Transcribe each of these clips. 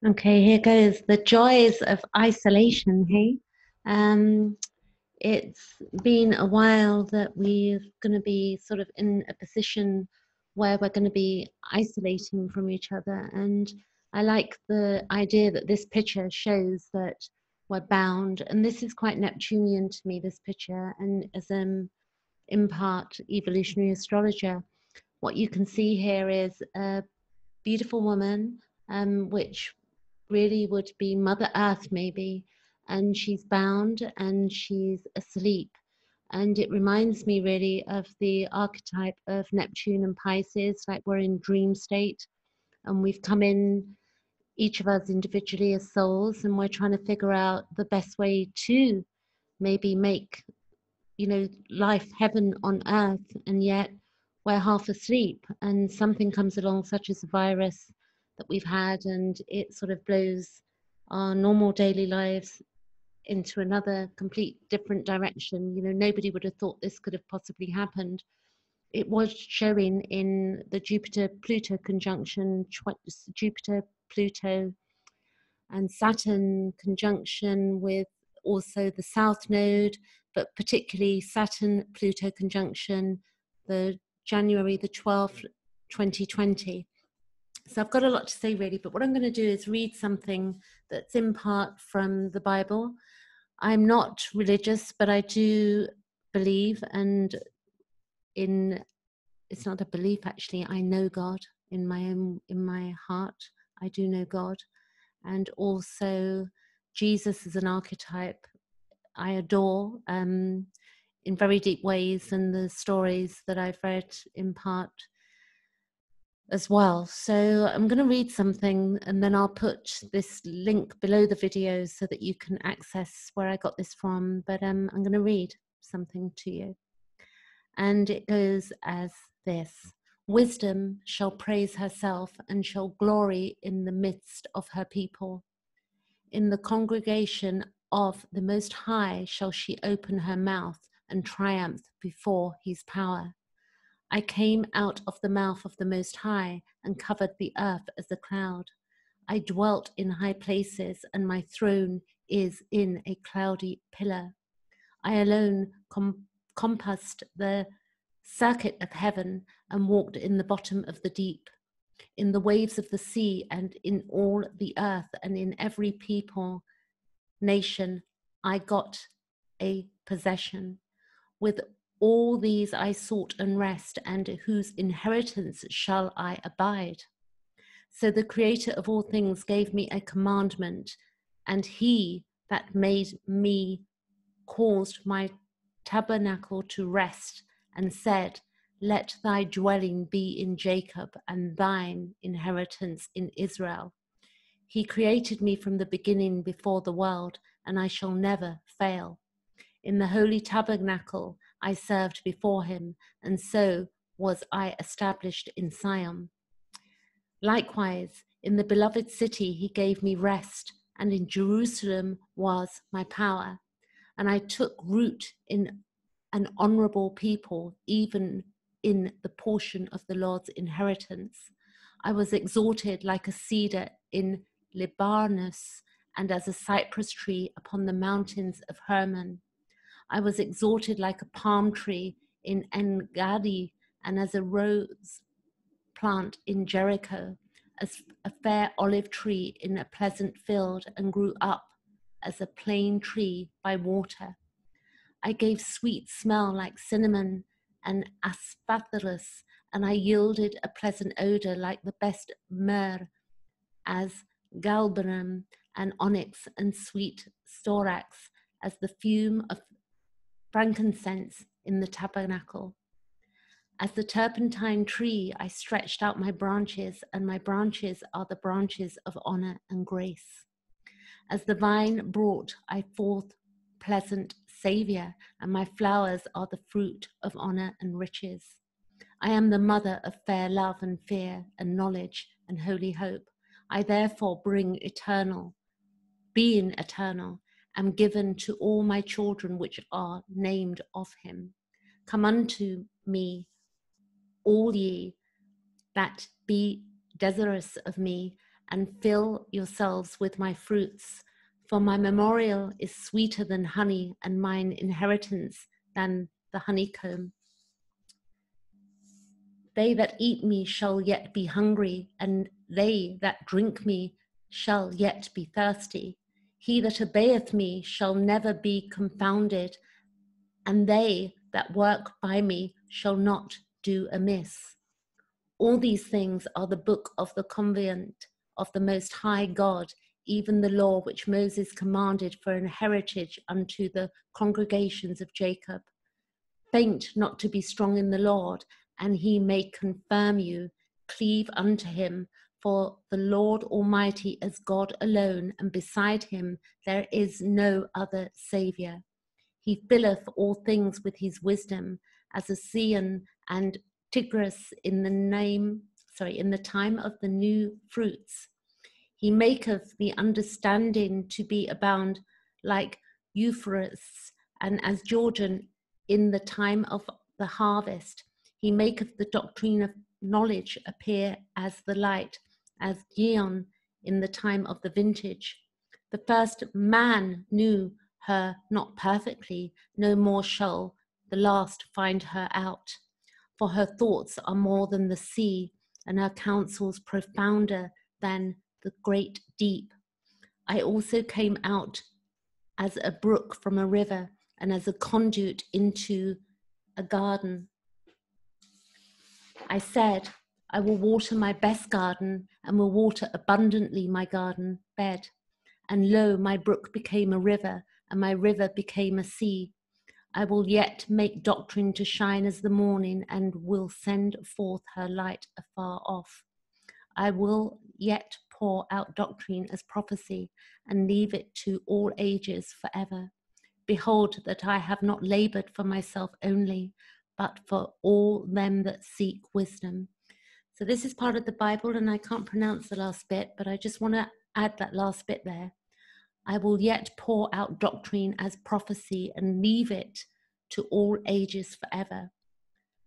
Okay, here goes. The joys of isolation, hey? It's been a while that we're going to be sort of in a position where we're going to be isolating from each other. And I like the idea that this picture shows that we're bound. And this is quite Neptunian to me, this picture. And as in part, evolutionary astrologer, what you can see here is a beautiful woman, which really would be Mother Earth, maybe, and she's bound and she's asleep. And it reminds me really of the archetype of Neptune and Pisces, like we're in dream state and we've come in, each of us individually as souls, and we're trying to figure out the best way to maybe make, life heaven on earth, and yet we're half asleep and something comes along, such as a virus that we've had, and it sort of blows our normal daily lives into another complete different direction. Nobody would have thought this could have possibly happened. It was showing in the Jupiter Pluto conjunction, Jupiter Pluto and Saturn conjunction with also the South Node, but particularly Saturn Pluto conjunction, the January the 12th, 2020. So I've got a lot to say really, but what I'm going to do is read something that's in part from the Bible. I'm not religious, but I do believe, and it's not a belief actually, I know God in my heart. I do know God. And also Jesus is an archetype I adore in very deep ways, and the stories that I've read in part as well. So I'm going to read something and then I'll put this link below the video so that you can access where I got this from. But I'm going to read something to you. And it goes as this. Wisdom shall praise herself and shall glory in the midst of her people. In the congregation of the Most High shall she open her mouth and triumph before his power. I came out of the mouth of the Most High and covered the earth as a cloud. I dwelt in high places, and my throne is in a cloudy pillar. I alone compassed the circuit of heaven and walked in the bottom of the deep, in the waves of the sea, and in all the earth, and in every people, nation, I got a possession. With all these I sought and rest, and whose inheritance shall I abide? So the Creator of all things gave me a commandment, and he that made me caused my tabernacle to rest, and said, let thy dwelling be in Jacob, and thine inheritance in Israel. He created me from the beginning before the world, and I shall never fail. In the holy tabernacle I served before him, and so was I established in Sion. Likewise, in the beloved city he gave me rest, and in Jerusalem was my power. And I took root in an honorable people, even in the portion of the Lord's inheritance. I was exalted like a cedar in Libanus, and as a cypress tree upon the mountains of Hermon. I was exalted like a palm tree in En-Gadi, and as a rose plant in Jericho, as a fair olive tree in a pleasant field, and grew up as a plane tree by water. I gave sweet smell like cinnamon and asphathurus, and I yielded a pleasant odor like the best myrrh, as galbanum and onyx and sweet storax, as the fume of frankincense in the tabernacle. As the turpentine tree, I stretched out my branches, and my branches are the branches of honor and grace. As the vine brought I forth pleasant savor, and my flowers are the fruit of honor and riches. I am the mother of fair love and fear and knowledge and holy hope. I therefore bring eternal, being eternal, am given to all my children which are named of him. Come unto me, all ye that be desirous of me, and fill yourselves with my fruits. For my memorial is sweeter than honey, and mine inheritance than the honeycomb. They that eat me shall yet be hungry, and they that drink me shall yet be thirsty. He that obeyeth me shall never be confounded, and they that work by me shall not do amiss. All these things are the book of the covenant of the Most High God, even the law which Moses commanded for an heritage unto the congregations of Jacob. Faint not to be strong in the Lord, and he may confirm you. Cleave unto him, for the Lord Almighty is God alone, and beside him there is no other Saviour. He filleth all things with his wisdom, as a Sion and Tigris in the time of the new fruits. He maketh the understanding to be abound like Euphrates, and as Jordan in the time of the harvest. He maketh the doctrine of knowledge appear as the light, as Gion in the time of the vintage. The first man knew her not perfectly, no more shall the last find her out. For her thoughts are more than the sea, and her counsels profounder than the great deep. I also came out as a brook from a river, and as a conduit into a garden. I said, I will water my best garden, and will water abundantly my garden bed. And lo, my brook became a river, and my river became a sea. I will yet make doctrine to shine as the morning, and will send forth her light afar off. I will yet pour out doctrine as prophecy, and leave it to all ages forever. Behold, that I have not labored for myself only, but for all them that seek wisdom. So this is part of the Bible, and I can't pronounce the last bit, but I just want to add that last bit there. I will yet pour out doctrine as prophecy, and leave it to all ages forever.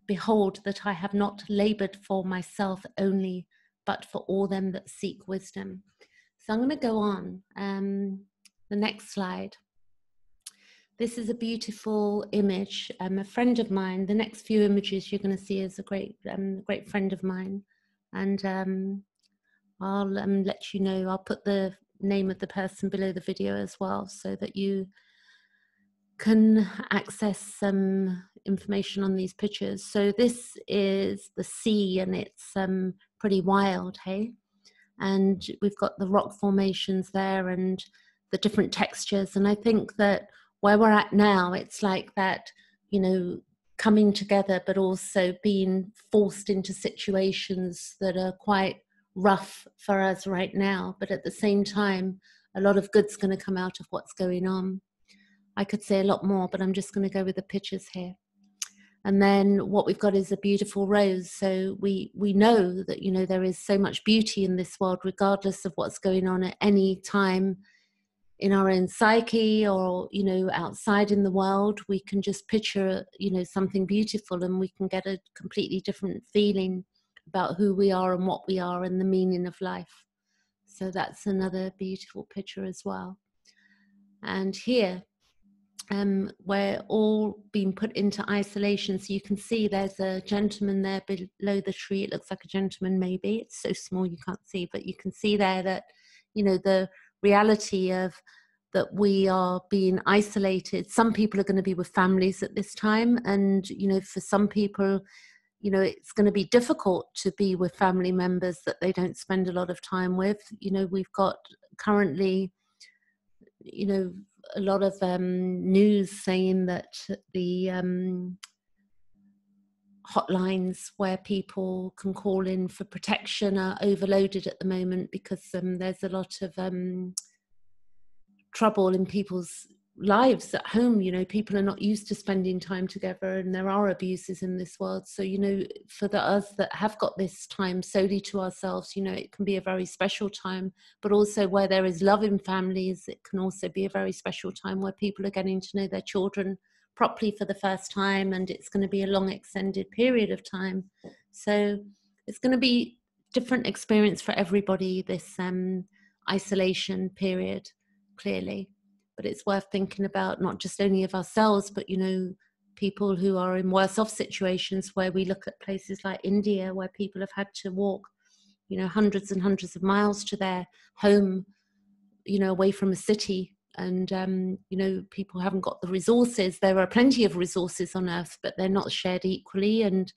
Behold, that I have not labored for myself only, but for all them that seek wisdom. So I'm going to go on. The next slide. This is a beautiful image. A friend of mine, the next few images you're going to see is a great friend of mine. And I'll let you know, I'll put the name of the person below the video as well, so that you can access some information on these pictures. So this is the sea, and it's pretty wild, hey? And we've got the rock formations there and the different textures. And I think that where we're at now, it's like that, you know, coming together, but also being forced into situations that are quite rough for us right now. But at the same time, a lot of good's going to come out of what's going on. I could say a lot more, but I'm just going to go with the pictures here. And then what we've got is a beautiful rose. So we know that, you know, there is so much beauty in this world, regardless of what's going on at any time in our own psyche, or, you know, outside in the world. We can just picture, you know, something beautiful, and we can get a completely different feeling about who we are and what we are and the meaning of life. So that's another beautiful picture as well. And here, we're all being put into isolation. So you can see there's a gentleman there below the tree. It looks like a gentleman, maybe. It's so small you can't see, but you can see there that, you know, the reality of that we are being isolated. Some people are going to be with families at this time. And, you know, for some people, you know, it's going to be difficult to be with family members that they don't spend a lot of time with. You know, we've got currently, you know, a lot of news saying that the hotlines where people can call in for protection are overloaded at the moment, because there's a lot of trouble in people's lives at home. You know, people are not used to spending time together, and there are abuses in this world. So, you know, for us that have got this time solely to ourselves, you know, it can be a very special time. But also where there is love in families, it can also be a very special time where people are getting to know their children properly for the first time, and it's going to be a long extended period of time. So it's going to be different experience for everybody, this isolation period, clearly. But it's worth thinking about not just only of ourselves, but, you know, people who are in worse off situations, where we look at places like India, where people have had to walk, you know, hundreds and hundreds of miles to their home, you know, away from a city. And, you know, people haven't got the resources. There are plenty of resources on Earth, but they're not shared equally. And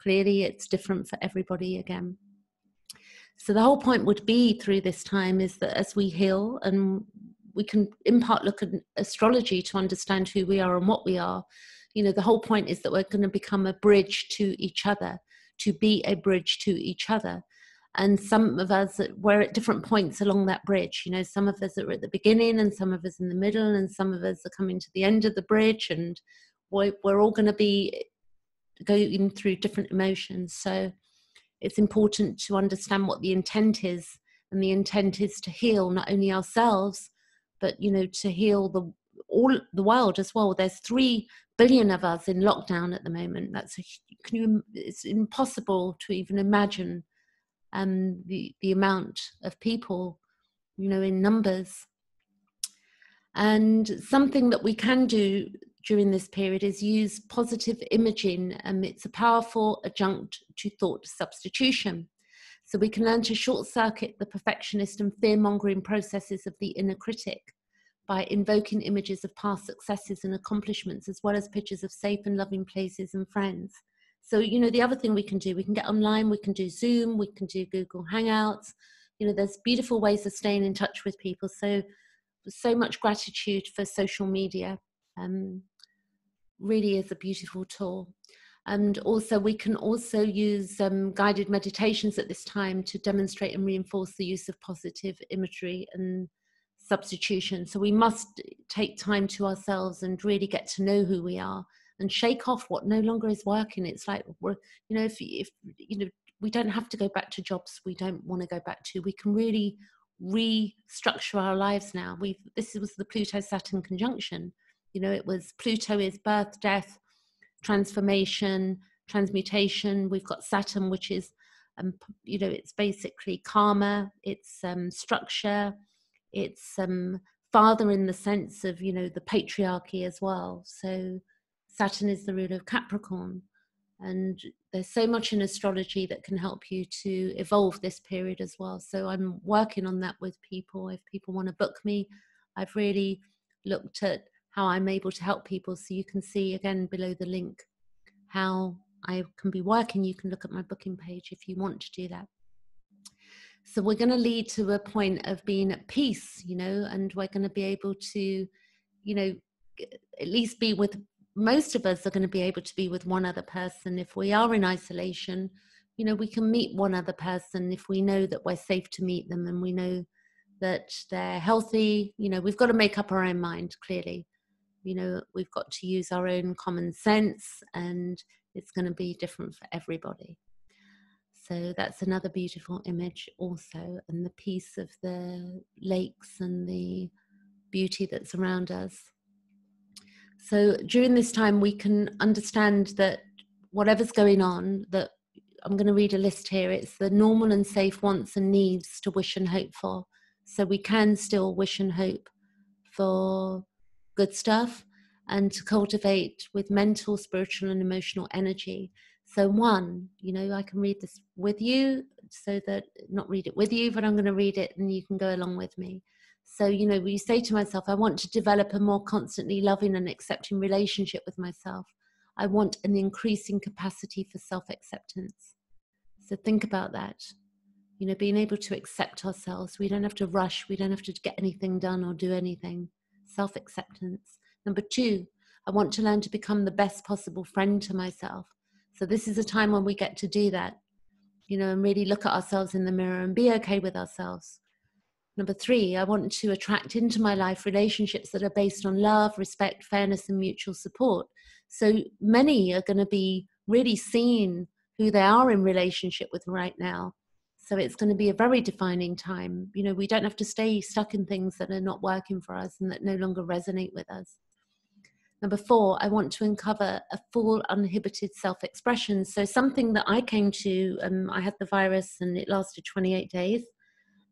clearly it's different for everybody again. So the whole point would be through this time is that as we heal, and we can in part look at astrology to understand who we are and what we are, you know, the whole point is that we're going to become a bridge to each other, to be a bridge to each other. And some of us, we're at different points along that bridge. You know, some of us are at the beginning, and some of us in the middle, and some of us are coming to the end of the bridge, and we're all going to be going through different emotions. So it's important to understand what the intent is, and the intent is to heal not only ourselves, but, you know, to heal the world as well. There's 3 billion of us in lockdown at the moment. It's impossible to even imagine the amount of people, you know, in numbers. And something that we can do during this period is use positive imaging. It's a powerful adjunct to thought substitution. So we can learn to short circuit the perfectionist and fear-mongering processes of the inner critic by invoking images of past successes and accomplishments, as well as pictures of safe and loving places and friends. So, you know, the other thing we can do, we can get online, we can do Zoom, we can do Google Hangouts. You know, there's beautiful ways of staying in touch with people. So much gratitude for social media. Really is a beautiful tool. And also we can also use guided meditations at this time to demonstrate and reinforce the use of positive imagery and substitution. So we must take time to ourselves and really get to know who we are, and shake off what no longer is working. It's like, we're, you know, if you know, we don't have to go back to jobs we don't want to go back to. We can really restructure our lives now. This was the Pluto-Saturn conjunction. You know, it was, Pluto is birth, death, transformation, transmutation. We've got Saturn, which is, you know, it's basically karma, it's structure, it's father in the sense of, you know, the patriarchy as well. So Saturn is the ruler of Capricorn. And there's so much in astrology that can help you to evolve this period as well. So I'm working on that with people. If people want to book me, I've really looked at how I'm able to help people. So you can see again below the link how I can be working. You can look at my booking page if you want to do that. So we're going to lead to a point of being at peace, you know, and we're going to be able to, you know, at least be with, most of us are going to be able to be with one other person. If we are in isolation, you know, we can meet one other person if we know that we're safe to meet them, and we know that they're healthy. You know, we've got to make up our own mind, clearly. You know, we've got to use our own common sense, and it's going to be different for everybody. So that's another beautiful image also, and the peace of the lakes and the beauty that's around us. So during this time, we can understand that whatever's going on, that I'm going to read a list here. It's the normal and safe wants and needs to wish and hope for. So we can still wish and hope for good stuff, and to cultivate with mental, spiritual, and emotional energy. So one, you know, I can read this with you, so that, not read it with you, but I'm going to read it and you can go along with me. So, you know, we say to myself, I want to develop a more constantly loving and accepting relationship with myself. I want an increasing capacity for self-acceptance. So think about that. You know, being able to accept ourselves. We don't have to rush. We don't have to get anything done or do anything. Self-acceptance. Number 2, I want to learn to become the best possible friend to myself. So this is a time when we get to do that, you know, and really look at ourselves in the mirror and be okay with ourselves. Number 3, I want to attract into my life relationships that are based on love, respect, fairness, and mutual support. So many are going to be really seeing who they are in relationship with right now. So it's going to be a very defining time. You know, we don't have to stay stuck in things that are not working for us and that no longer resonate with us. Number 4, I want to uncover a full uninhibited self-expression. So something that I came to, I had the virus and it lasted 28 days.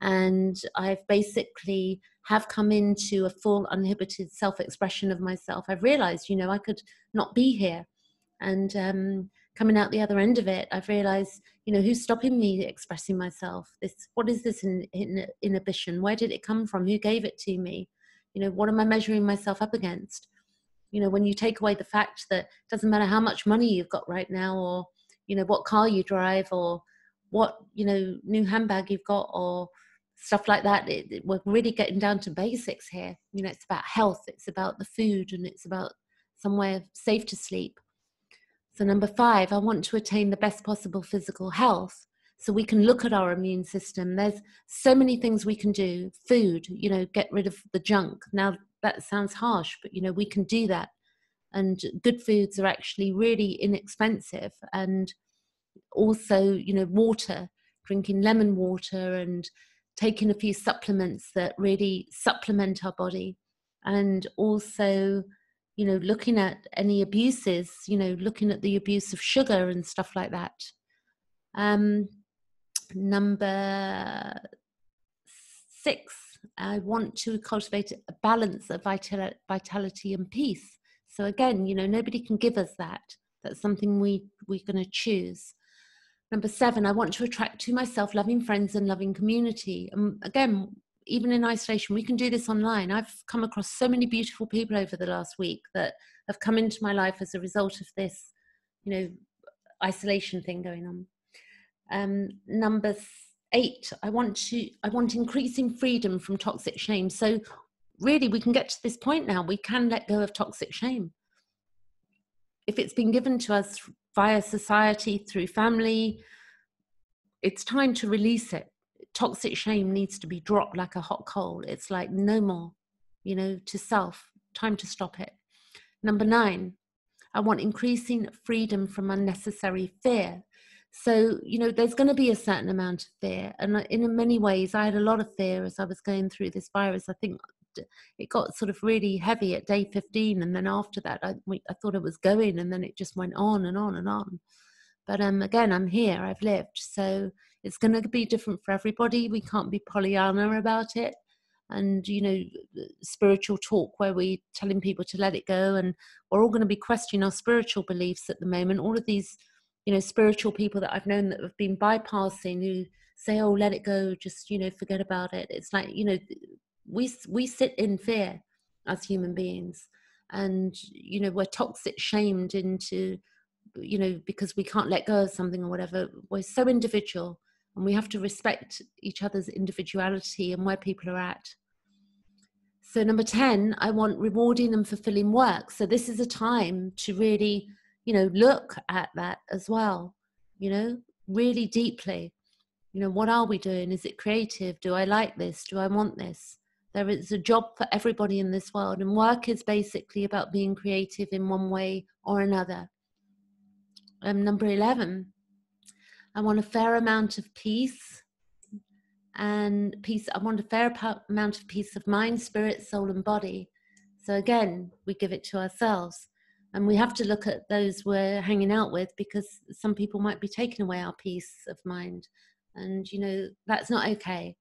And I've basically have come into a full uninhibited self-expression of myself. I've realized, I could not be here. And coming out the other end of it, I've realized, who's stopping me expressing myself? What is this inhibition? Where did it come from? Who gave it to me? What am I measuring myself up against? When you take away the fact that it doesn't matter how much money you've got right now, or, what car you drive, or what, new handbag you've got, or stuff like that. We're really getting down to basics here. It's about health, it's about the food, and it's about somewhere safe to sleep. So number 5, I want to attain the best possible physical health so we can look at our immune system. There's so many things we can do. Food, get rid of the junk. Now that sounds harsh, but we can do that. And good foods are actually really inexpensive. And also, water, drinking lemon water and taking a few supplements that really supplement our body. And also, looking at any abuses, looking at the abuse of sugar and stuff like that. Number 6, I want to cultivate a balance of vitality and peace. So again, nobody can give us that. That's something we're going to choose. Number 7, I want to attract to myself loving friends and loving community. Again, even in isolation, we can do this online. I've come across so many beautiful people over the last week that have come into my life as a result of this, isolation thing going on. Number 8, I want increasing freedom from toxic shame. So really, we can get to this point now. We can let go of toxic shame. If it's been given to us via society, through family, it's time to release it. Toxic shame needs to be dropped like a hot coal. It's like no more, to self, time to stop it. Number 9, I want increasing freedom from unnecessary fear. So, there's going to be a certain amount of fear. And in many ways, I had a lot of fear as I was going through this virus. I think it got sort of really heavy at day 15. And then after that, I thought it was going, and then it just went on and on and on. But again, I'm here, I've lived. So it's going to be different for everybody. We can't be Pollyanna about it. And, spiritual talk where we're telling people to let it go. And we're all going to be questioning our spiritual beliefs at the moment. All of these, spiritual people that I've known that have been bypassing, who say, oh, let it go, just, forget about it. It's like, we sit in fear as human beings. And, we're toxic shamed into, because we can't let go of something or whatever. We're so individual, and we have to respect each other's individuality and where people are at. So number 10, I want rewarding and fulfilling work. So this is a time to really, look at that as well, really deeply. What are we doing? Is it creative? Do I like this? Do I want this? There is a job for everybody in this world, and work is basically about being creative in one way or another. Number 11, I want a fair amount of peace. And peace, I want a fair amount of peace of mind, spirit, soul, and body. So again, we give it to ourselves. And we have to look at those we're hanging out with, because some people might be taking away our peace of mind. And, that's not okay.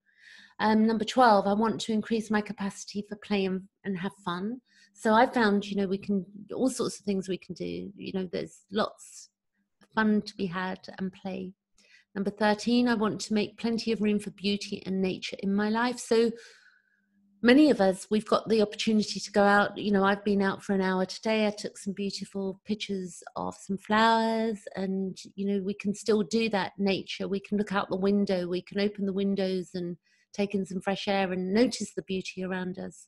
Number 12, I want to increase my capacity for play and have fun. So I found, we can, all sorts of things we can do. There's lots of fun to be had and play. Number 13, I want to make plenty of room for beauty and nature in my life. So many of us, we've got the opportunity to go out. I've been out for an hour today. I took some beautiful pictures of some flowers, and, we can still do that nature. We can look out the window. We can open the windows and take in some fresh air and notice the beauty around us.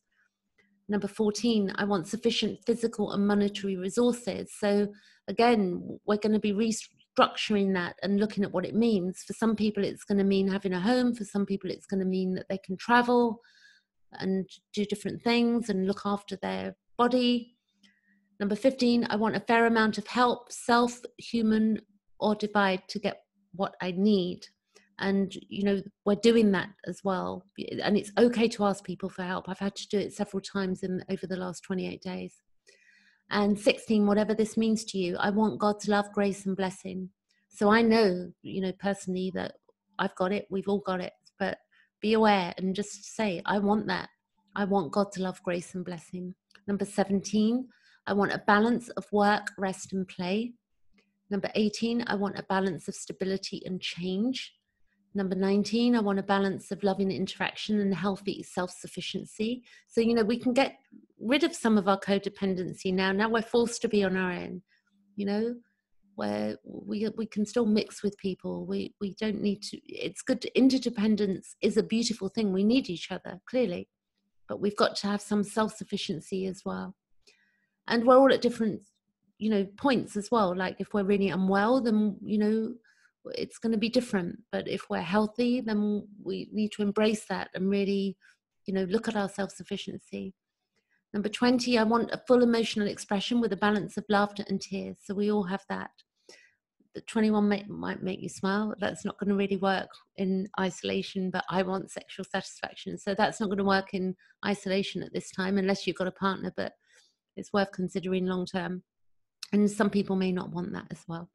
Number 14, I want sufficient physical and monetary resources. So again, we're going to be restructuring that and looking at what it means. For some people, it's going to mean having a home. For some people, it's going to mean that they can travel and do different things and look after their body. Number 15, I want a fair amount of help, self, human, or divine, to get what I need. And, we're doing that as well. And it's okay to ask people for help. I've had to do it several times over the last 28 days. And 16, whatever this means to you, I want God's love, grace, and blessing. So I know, personally that I've got it, we've all got it, but be aware and just say, I want that. I want God's love, grace, and blessing. Number 17, I want a balance of work, rest, and play. Number 18, I want a balance of stability and change. Number 19, I want a balance of loving interaction and healthy self-sufficiency. So, we can get rid of some of our codependency now. Now we're forced to be on our own, where we can still mix with people. We don't need to. It's good. Interdependence is a beautiful thing. We need each other, clearly. But we've got to have some self-sufficiency as well. And we're all at different, points as well. Like if we're really unwell, then, it's going to be different. But if we're healthy, then we need to embrace that and really, look at our self-sufficiency. Number 20, I want a full emotional expression with a balance of laughter and tears. So we all have that. The 21 might make you smile. That's not going to really work in isolation, but I want sexual satisfaction. So that's not going to work in isolation at this time, unless you've got a partner, but it's worth considering long term. And some people may not want that as well.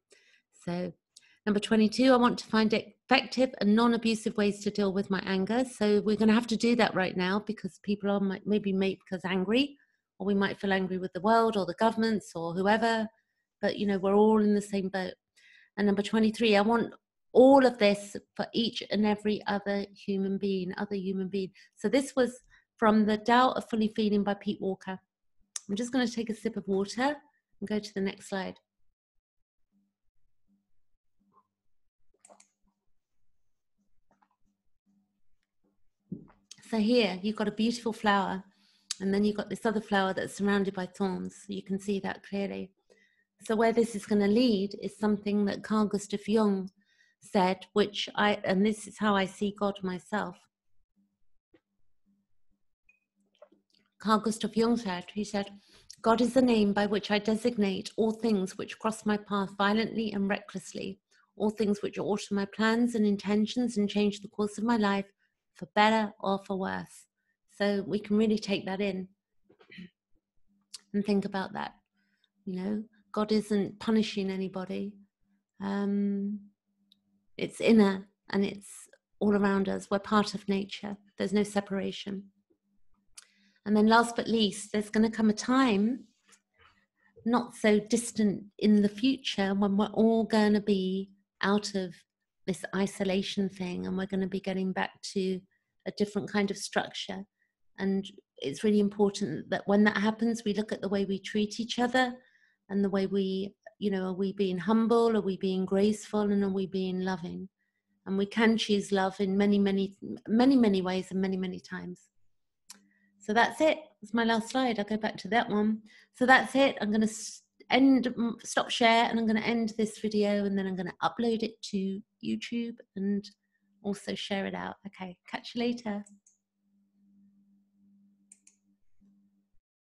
So number 22, I want to find effective and non-abusive ways to deal with my anger. So we're going to have to do that right now, because people are maybe because angry, or we might feel angry with the world or the governments or whoever, but we're all in the same boat. And number 23, I want all of this for each and every other human being. So this was from The Tao of Fully Feeling by Pete Walker. I'm just going to take a sip of water and go to the next slide. So here you've got a beautiful flower, and then you've got this other flower that's surrounded by thorns. So you can see that clearly. So where this is going to lead is something that Carl Jung said, and this is how I see God myself. Carl Jung said, God is the name by which I designate all things which cross my path violently and recklessly, all things which alter my plans and intentions and change the course of my life for better or for worse. So we can really take that in and think about that. God isn't punishing anybody. It's inner and it's all around us. We're part of nature. There's no separation. And then last but least, there's going to come a time, not so distant in the future, when we're all going to be out of this isolation thing, and we're going to be getting back to a different kind of structure. And it's really important that when that happens, we look at the way we treat each other and the way we, are we being humble? Are we being graceful? And are we being loving? And we can choose love in many, many, many, many ways and many, many times. So that's it. It's my last slide. I'll go back to that one. So that's it. I'm going to stop share, and I'm going to end this video, and then I'm going to upload it to YouTube and also share it out. Okay, catch you later.